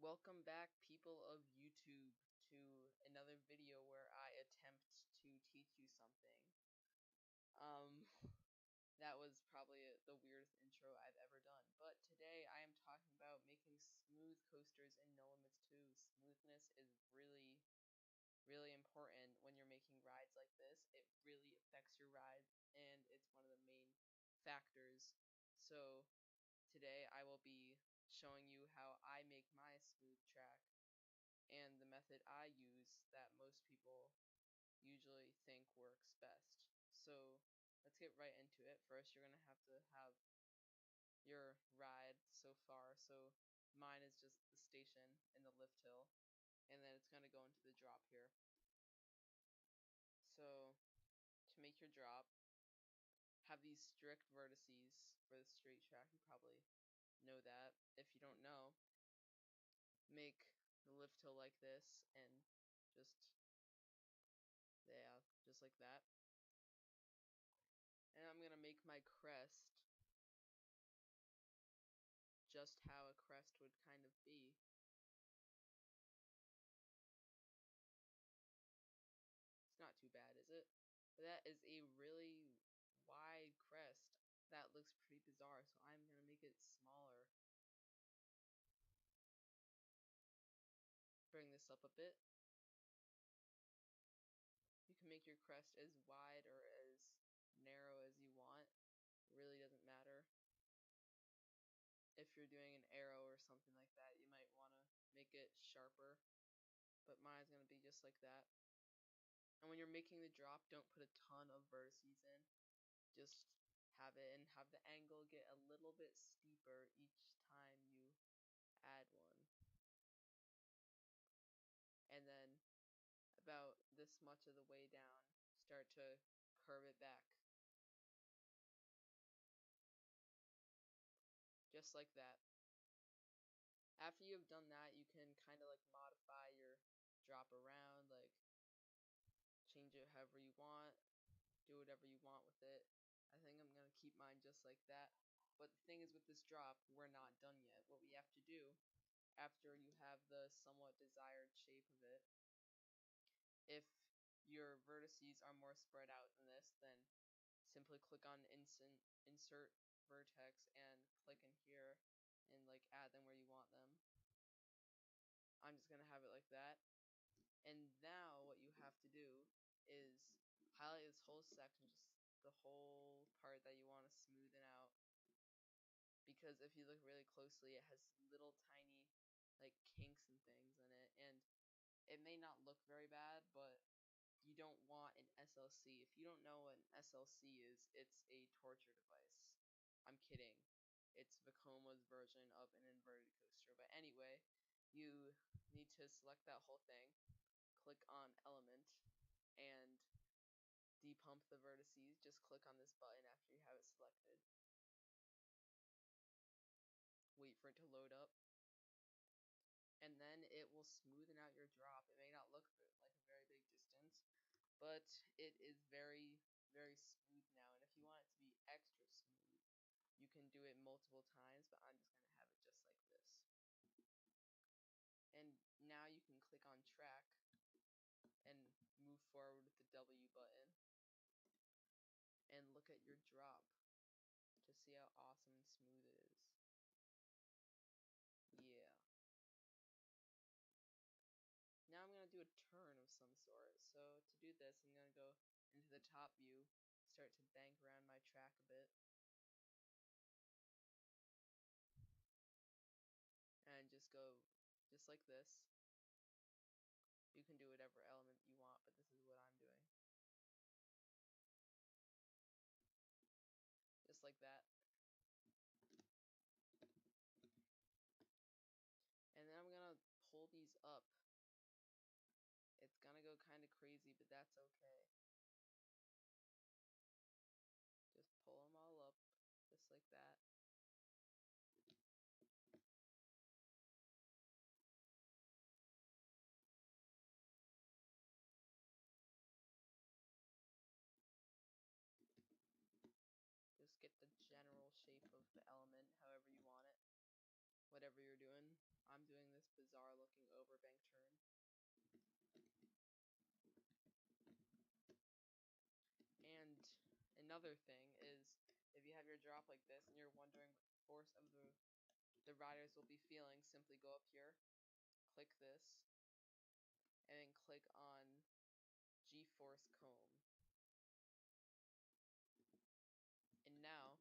Welcome back, people of YouTube, to another video where I attempt to teach you something. Um, that was probably the weirdest intro I've ever done, but today I am talking about making smooth coasters in No Limits 2. Smoothness is really important when you're making rides like this. It really affects your ride, and it's one of the main factors. So today I will be showing you how I make my smooth track and the method I use that most people usually think works best. So let's get right into it. First, you're going to have your ride so far. So mine is just the station and the lift hill, and then it's going to go into the drop here. So to make your drop, have these strict vertices for the straight track. You probably know that. If you don't know, make the lift hill like this and just just like that. And I'm gonna make my crest just how a crest would kind of be. It's not too bad, is it? But that is a really wide crest. That looks pretty bizarre, so I'm gonna make it smaller. Bring this up a bit. You can make your crest as wide or as narrow as you want. It really doesn't matter. If you're doing an arrow or something like that, you might want to make it sharper. But mine's going to be just like that. And when you're making the drop, don't put a ton of vertices in. Just have it and have the angle get a little bit steeper each time you add one. And then about this much of the way down, start to curve it back. Just like that. After you have done that, you can kind of like modify your drop around, like change it however you want, do whatever you want with it. I think I'm going to keep mine just like that. But the thing is, with this drop, we're not done yet. What we have to do, after you have the somewhat desired shape of it, if your vertices are more spread out than this, then simply click on insert vertex and click in here and like add them where you want them. I'm just going to have it like that. And now what you have to do is highlight this whole section, just the whole part that you want to smoothen out, because if you look really closely, it has little tiny like kinks and things in it, and it may not look very bad, but you don't want an SLC. If you don't know what an SLC is, it's a torture device. I'm kidding. It's Vecoma's version of an inverted coaster. But anyway, you need to select that whole thing, click on element, and depump the vertices. Just click on this button after you have it selected. Wait for it to load up, and then it will smoothen out your drop. It may not look like a very big distance, but it is very smooth now. And if you want it to be extra smooth, you can do it multiple times, but I'm just going to have it just like this. And now you can click on track and move forward with the W button and look at your drop to see how awesome and smooth it is. Yeah. Now I'm going to do a turn of some sort. So to do this, I'm going to go into the top view, start to bank around my track a bit, and just go just like this. You can do whatever element you want, but this is what I'm doing. Just like that. And then I'm gonna pull these up. It's gonna go kind of crazy, but that's okay. Just pull them all up, just like that. Just get the general shape of the element however you want it. Whatever you're doing. I'm doing this bizarre looking overbank turn. And another thing is, if you have your drop like this and you're wondering what the force of the riders will be feeling, simply go up here, click this, and then click on GForce comb. And now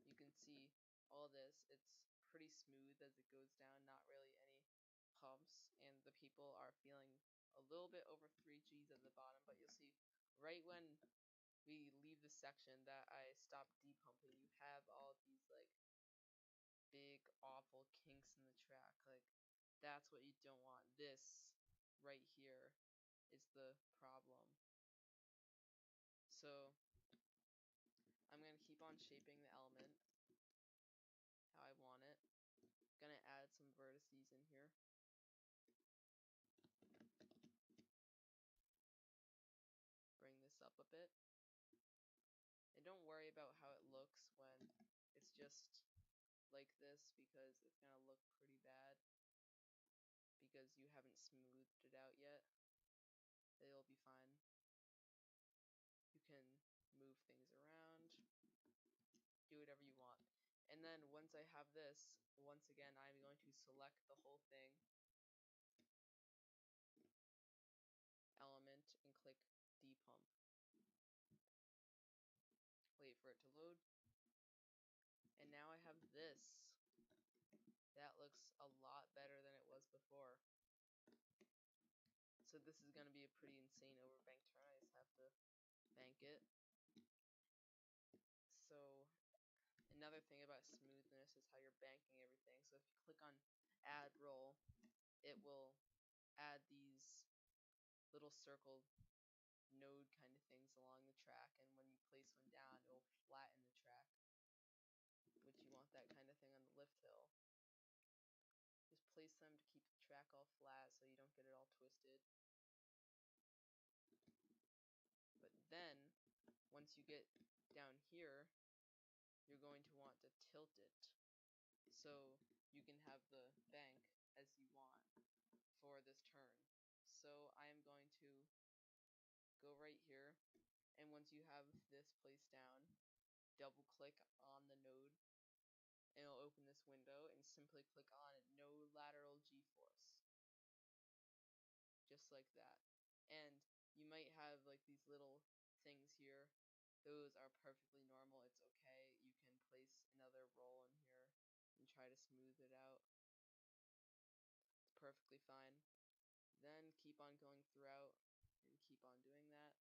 you can see all this. It's pretty smooth as it goes down, not really any pumps, and the people are feeling a little bit over 3 Gs at the bottom, but you'll see right when we leave the section that I stopped depumping, you have all of these like big awful kinks in the track. Like, that's what you don't want. This right here is the problem. So I'm gonna keep on shaping the element how I want it. Gonna add some vertices in here. Bring this up a bit. And don't worry about how it looks when it's just like this, because it's gonna look pretty bad because you haven't smoothed it out yet. It'll be fine. You can move things around, do whatever you want. And then once I have this, once again, I'm going to select the whole thing, element, and click depump. Wait for it to load. And now I have this. That looks a lot better than it was before. So this is going to be a pretty insane overbank turn. I just have to bank it. So another thing about smoothness is how you're banking everything. So if you click on add roll, it will add these little circle node kind of things along the track, and when you place one down, it will flatten the track, which you want that kind of thing on the lift hill. Just place them to keep the track all flat so you don't get it all twisted. But then, once you get down here, you're going to want to tilt it so you can have the bank as you want for this turn. So I am going to go right here, and once you have this placed down, double click on the node, and it'll open this window, and simply click on no lateral GForce. Just like that. And you might have like these little things here. Those are perfectly normal. It's okay. You can place another roll in here and try to smooth it out. It's perfectly fine. Then keep on going throughout and keep on doing that.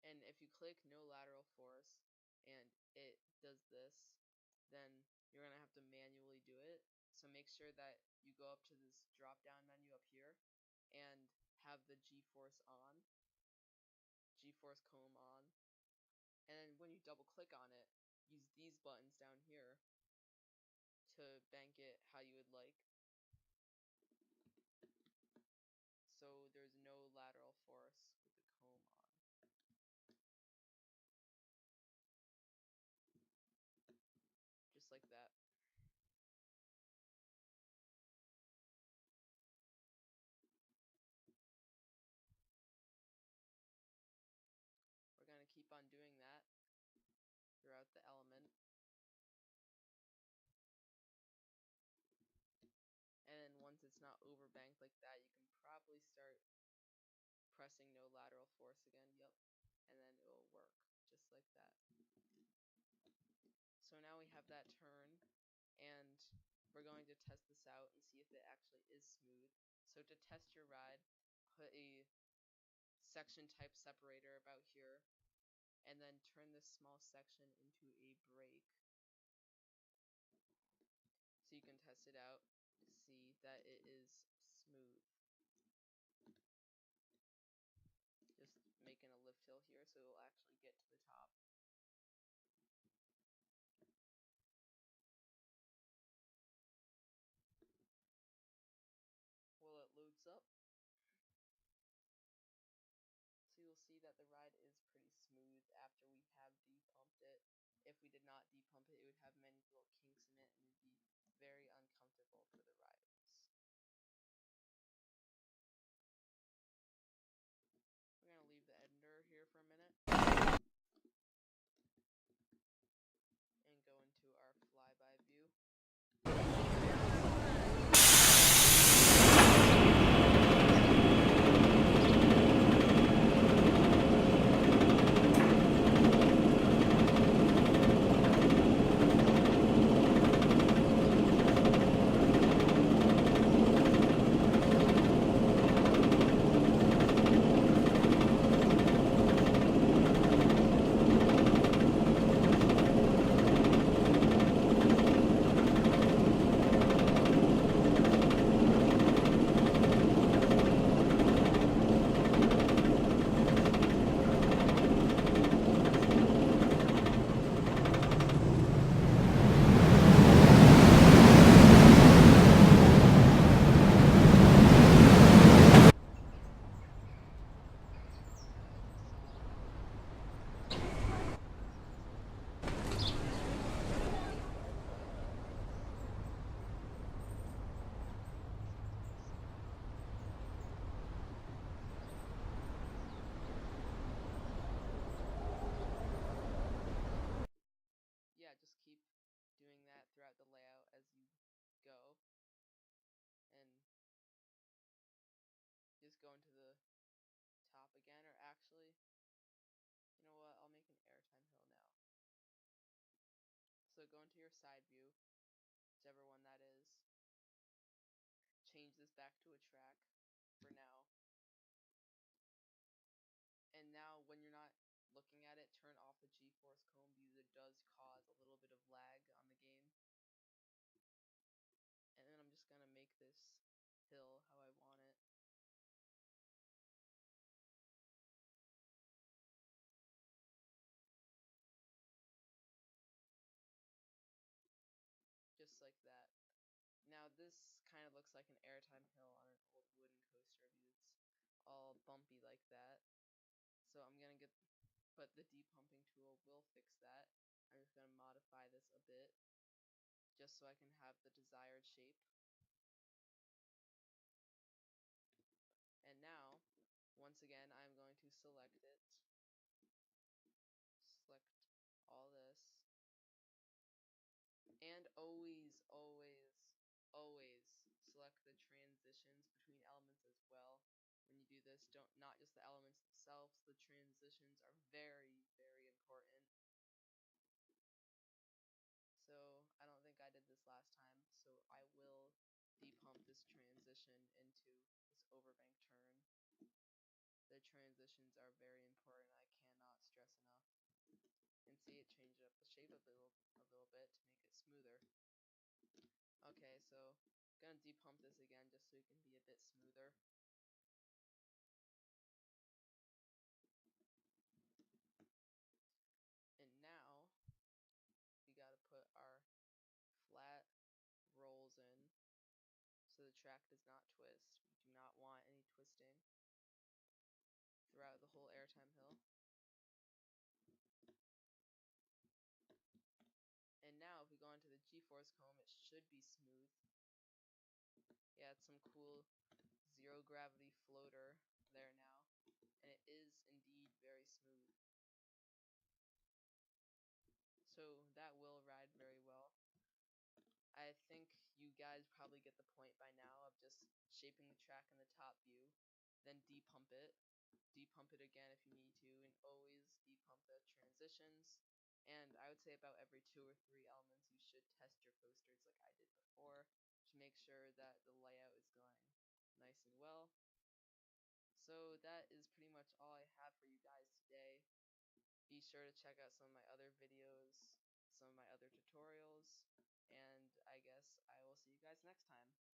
And if you click no lateral force and it does this, then you're going to have to manually do it. So make sure that you go up to this drop down menu up here and have the GForce on, GForce comb on. And then when you double click on it, use these buttons down here to bank it how you would like. So there's no lateral force with the comb on. Just like that. We're going to keep on doing that throughout the element. And then once it's not overbanked like that, you can probably start pressing no lateral force again. Yep. And then it will work just like that. So now we have that turn, and we're going to test this out and see if it actually is smooth. So to test your ride, put a section type separator about here, and then turn this small section into a break so you can test it out to see that it is smooth. Just making a lift hill here so it will actually get to the top. Well, it loads up. So you'll see that the ride is pretty smooth after we have depumped it. If we did not depump it, it would have many little kinks in it and it would be very uncomfortable for the actually, you know what? I'll make an airtime hill now. So go into your side view, whichever one that is. Change this back to a track for now. And now when you're not looking at it, turn off the GForce comb because it does cause a little bit of lag on the game. And then I'm just gonna make this hill how I want it. Just like that. Now this kind of looks like an airtime hill on an old wooden coaster because it's all bumpy like that. So I'm gonna get, but the depumping tool will fix that. I'm just gonna modify this a bit, just so I can have the desired shape. And now, once again, I'm going to select it. Select all this. And always, always, always select the transitions between elements as well. When you do this, don't not just the elements themselves, the transitions are very, very important. So I don't think I did this last time, so I will depump this transition into this overbank turn. The transitions are very important, I cannot stress enough. And see, it changed up the shape a little bit to make it smoother. Okay, so I'm gonna depump this again just so it can be a bit smoother. And now we gotta put our flat rolls in so the track does not twist. We do not want any twisting throughout the whole airtime hill. And now if we go into the GForce comb, it should be smooth. Yeah, it's some cool zero gravity floater there now, and it is indeed very smooth. So that will ride very well. I think you guys probably get the point by now of just shaping the track in the top view, then depump it again if you need to, and always depump the transitions. And I would say about every 2 or 3 elements you should test your coasters like I did before to make sure that the layout is going nice and well. So that is pretty much all I have for you guys today. Be sure to check out some of my other videos, some of my other tutorials, and I guess I will see you guys next time.